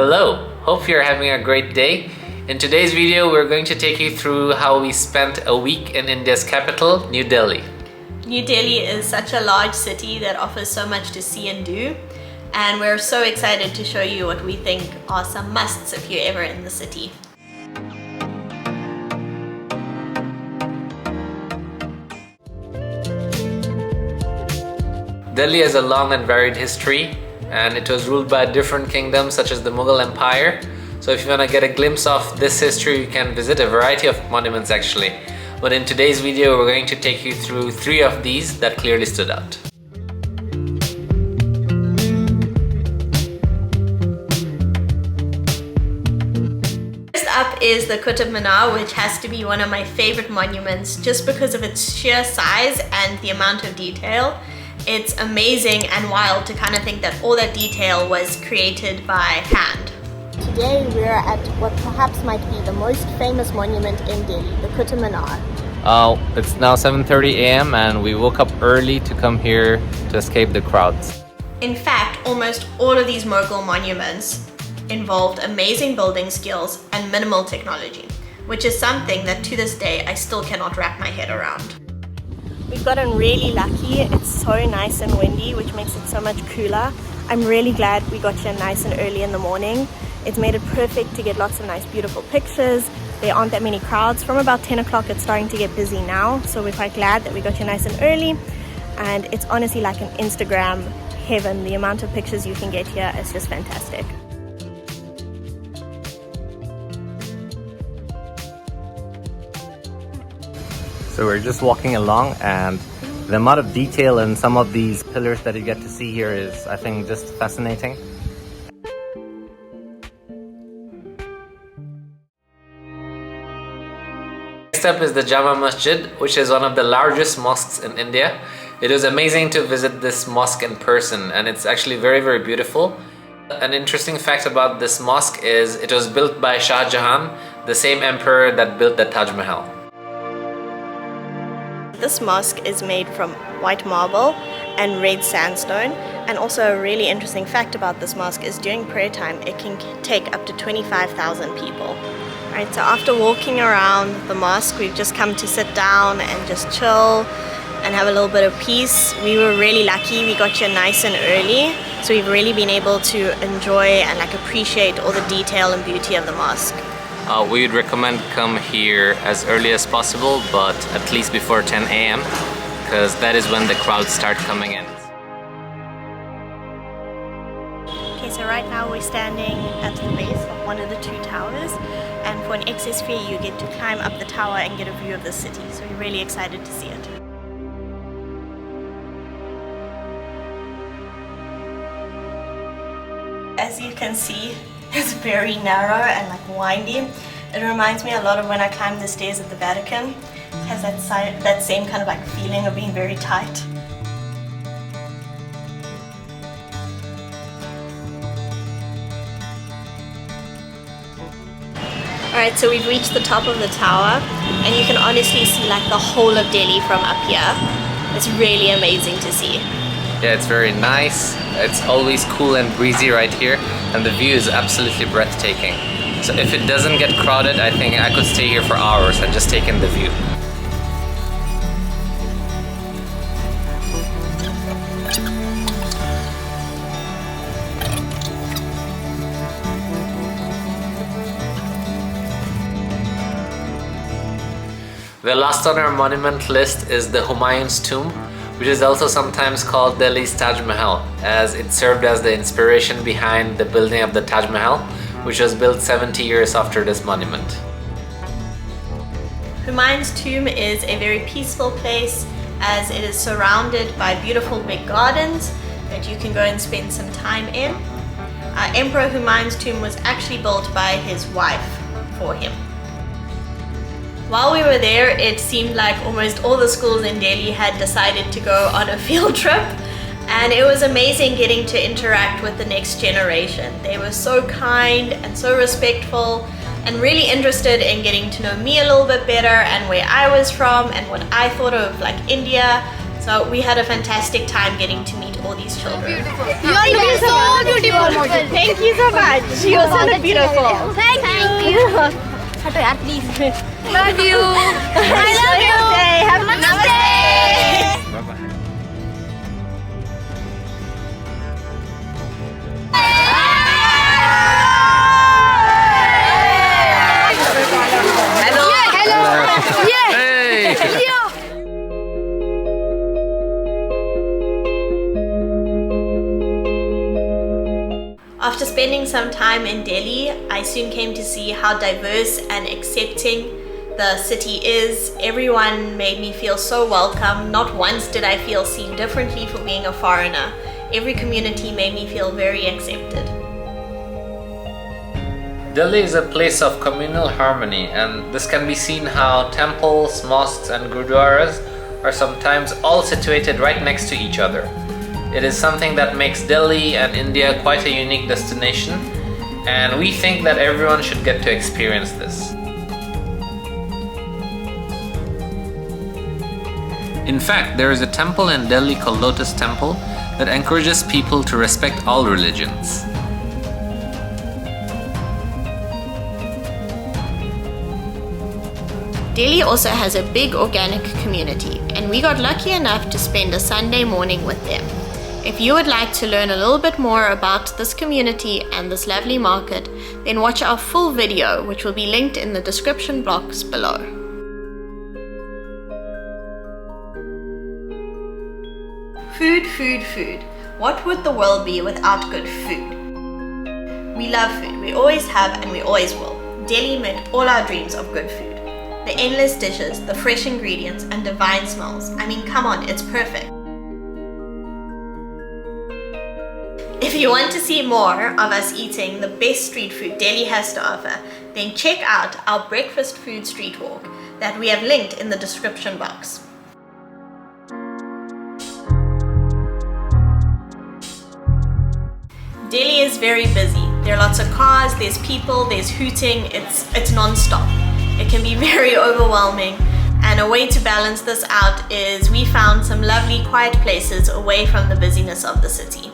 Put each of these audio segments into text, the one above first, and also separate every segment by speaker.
Speaker 1: Hello, hope you're having a great day. In today's video, we're going to take you through how we spent a week in India's capital, New Delhi.
Speaker 2: New Delhi is such a large city that offers so much to see and do, and we're so excited to show you what we think are some musts if you're ever in the city.
Speaker 1: Delhi has a long and varied history, and it was ruled by different kingdoms such as the Mughal Empire. So if you want to get a glimpse of this history, you can visit a variety of monuments actually. But in today's video, we're going to take you through 3 of these that clearly stood out.
Speaker 2: First up is the Qutub Minar, which has to be one of my favorite monuments just because of its sheer size and the amount of detail. It's amazing and wild to kind of think that all that detail was created by hand.
Speaker 3: Today we are at what perhaps might be the most famous monument in Delhi, the Qutub Minar.
Speaker 1: It's now 7:30 a.m. and we woke up early to come here to escape the crowds.
Speaker 2: In fact, almost all of these Mughal monuments involved amazing building skills and minimal technology, which is something that to this day I still cannot wrap my head around.
Speaker 3: We've gotten really lucky. It's so nice and windy, which makes it so much cooler. I'm really glad we got here nice and early in the morning. It's made it perfect to get lots of nice beautiful pictures. There aren't that many crowds. From about 10 o'clock it's starting to get busy now, so we're quite glad that we got here nice and early. And it's honestly like an Instagram heaven. The amount of pictures you can get here is just fantastic.
Speaker 1: So we're just walking along, and the amount of detail in some of these pillars that you get to see here is, I think, just fascinating. Next up is the Jama Masjid, which is one of the largest mosques in India. It was amazing to visit this mosque in person, and it's actually very, very beautiful. An interesting fact about this mosque is it was built by Shah Jahan, the same emperor that built the Taj Mahal.
Speaker 3: This mosque is made from white marble and red sandstone, and also a really interesting fact about this mosque is during prayer time it can take up to 25,000 people. Alright, so after walking around the mosque, we've just come to sit down and just chill and have a little bit of peace. We were really lucky, we got here nice and early, so we've really been able to enjoy and appreciate all the detail and beauty of the mosque.
Speaker 1: We would recommend come here as early as possible, but at least before 10 a.m. because that is when the crowds start coming in.
Speaker 3: Okay, so right now we're standing at the base of one of the 2 towers, and for an excess fee you get to climb up the tower and get a view of the city, so we're really excited to see it. As you can see, it's very narrow and windy. It reminds me a lot of when I climbed the stairs at the Vatican. It has that same kind of feeling of being very tight. Alright, so we've reached the top of the tower, and you can honestly see the whole of Delhi from up here. It's really amazing to see.
Speaker 1: Yeah, it's very nice. It's always cool and breezy right here, and the view is absolutely breathtaking. So if it doesn't get crowded, I think I could stay here for hours and just take in the view. The last on our monument list is the Humayun's tomb, which is also sometimes called Delhi's Taj Mahal, as it served as the inspiration behind the building of the Taj Mahal, which was built 70 years after this monument.
Speaker 2: Humayun's tomb is a very peaceful place, as it is surrounded by beautiful big gardens that you can go and spend some time in. Emperor Humayun's tomb was actually built by his wife for him. While we were there, it seemed like almost all the schools in Delhi had decided to go on a field trip, and it was amazing getting to interact with the next generation. They were so kind and so respectful and really interested in getting to know me a little bit better and where I was from and what I thought of India. So So we had a fantastic time getting to meet all these children.
Speaker 3: You are looking so beautiful. Thank you so much. You also look beautiful.
Speaker 4: Thank you. Hato yaar, please. Love you. I love you.
Speaker 3: Have a nice day.
Speaker 1: Bye-bye.
Speaker 2: After spending some time in Delhi, I soon came to see how diverse and accepting the city is. Everyone made me feel so welcome. Not once did I feel seen differently for being a foreigner. Every community made me feel very accepted.
Speaker 1: Delhi is a place of communal harmony, and this can be seen how temples, mosques and gurdwaras are sometimes all situated right next to each other. It is something that makes Delhi and India quite a unique destination, and we think that everyone should get to experience this. In fact, there is a temple in Delhi called Lotus Temple that encourages people to respect all religions.
Speaker 2: Delhi also has a big organic community, and we got lucky enough to spend a Sunday morning with them. If you would like to learn a little bit more about this community and this lovely market, then watch our full video, which will be linked in the description box below. Food, food, food. What would the world be without good food? We love food. We always have and we always will. Delhi met all our dreams of good food. The endless dishes, the fresh ingredients, and divine smells. I mean, come on, it's perfect. If you want to see more of us eating the best street food Delhi has to offer, then check out our breakfast food street walk that we have linked in the description box. Delhi is very busy. There are lots of cars, there's people, there's hooting, it's non-stop. It can be very overwhelming, and a way to balance this out is we found some lovely quiet places away from the busyness of the city.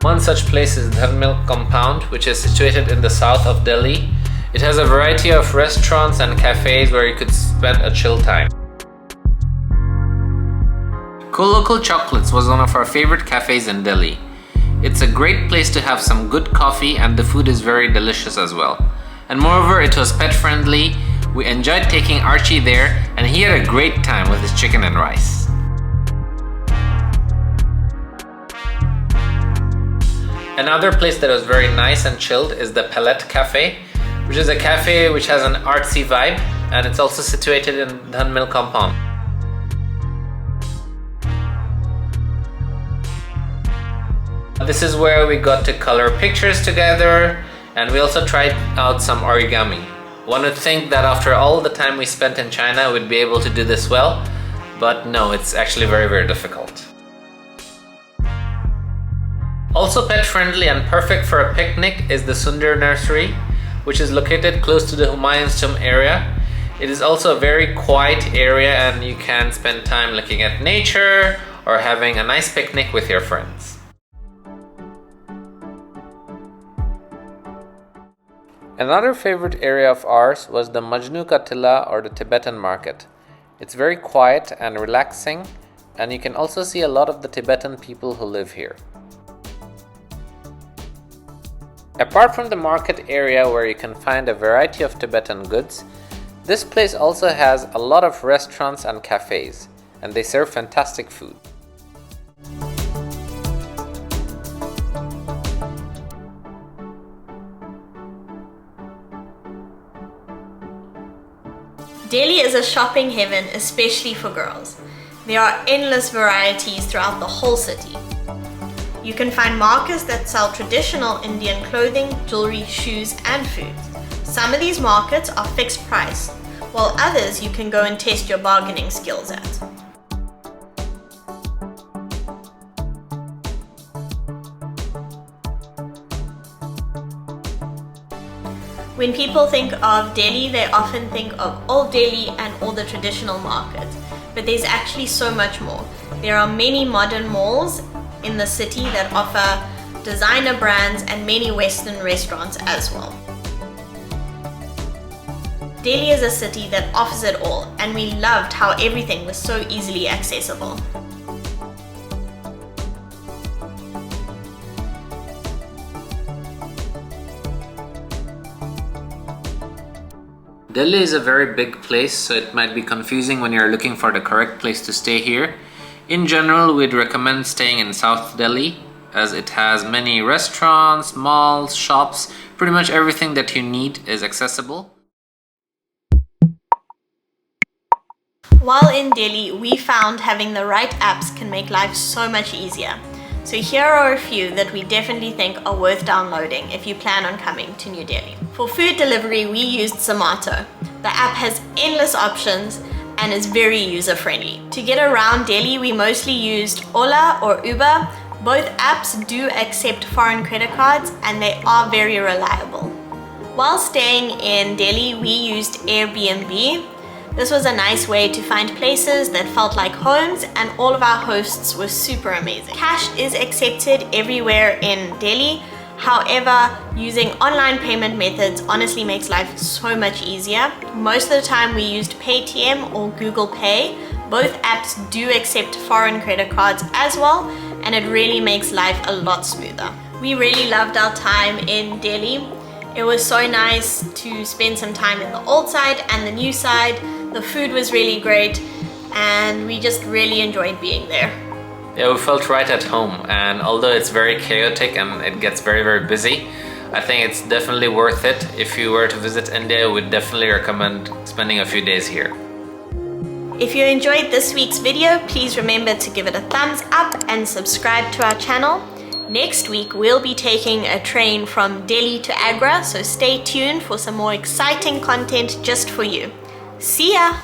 Speaker 1: One such place is Dhan compound, which is situated in the south of Delhi. It has a variety of restaurants and cafes where you could spend a chill time. Colocal Chocolates was one of our favorite cafes in Delhi. It's a great place to have some good coffee, and the food is very delicious as well. And moreover, it was pet friendly. We enjoyed taking Archie there, and he had a great time with his chicken and rice. Another place that was very nice and chilled is the Palette Cafe, which is a cafe which has an artsy vibe, and it's also situated in Dhan compound. This is where we got to color pictures together, and we also tried out some origami. One would think that after all the time we spent in China we'd be able to do this well, but no, it's actually very, very difficult. Also pet friendly and perfect for a picnic is the Sunder Nursery, which is located close to the Humayun's tomb area. It is also a very quiet area, and you can spend time looking at nature or having a nice picnic with your friends. Another favorite area of ours was the Majnu Tilla, or the Tibetan market. It's very quiet and relaxing, and you can also see a lot of the Tibetan people who live here. Apart from the market area where you can find a variety of Tibetan goods, this place also has a lot of restaurants and cafes, and they serve fantastic food.
Speaker 2: Delhi is a shopping heaven, especially for girls. There are endless varieties throughout the whole city. You can find markets that sell traditional Indian clothing, jewelry, shoes, and food. Some of these markets are fixed price, while others you can go and test your bargaining skills at. When people think of Delhi, they often think of Old Delhi and all the traditional markets, but there's actually so much more. There are many modern malls in the city that offer designer brands and many Western restaurants as well. Delhi is a city that offers it all, and we loved how everything was so easily accessible.
Speaker 1: Delhi is a very big place, so it might be confusing when you're looking for the correct place to stay here. In general, we'd recommend staying in South Delhi, as it has many restaurants, malls, shops. Pretty much everything that you need is accessible.
Speaker 2: While in Delhi, we found having the right apps can make life so much easier. So here are a few that we definitely think are worth downloading if you plan on coming to New Delhi. For food delivery, we used Zomato. The app has endless options and is very user-friendly. To get around Delhi, we mostly used Ola or Uber. Both apps do accept foreign credit cards and they are very reliable. While staying in Delhi, we used Airbnb. This was a nice way to find places that felt like homes, and all of our hosts were super amazing. Cash is accepted everywhere in Delhi. However, using online payment methods honestly makes life so much easier. Most of the time we used Paytm or Google Pay. Both apps do accept foreign credit cards as well, and it really makes life a lot smoother. We really loved our time in Delhi. It was so nice to spend some time in the old side and the new side. The food was really great and we just really enjoyed being there.
Speaker 1: Yeah, we felt right at home, and although it's very chaotic and it gets very busy, I think it's definitely worth it. If you were to visit India, we'd definitely recommend spending a few days here.
Speaker 2: If you enjoyed this week's video, please remember to give it a thumbs up and subscribe to our channel. Next week, we'll be taking a train from Delhi to Agra, so stay tuned for some more exciting content just for you. See ya!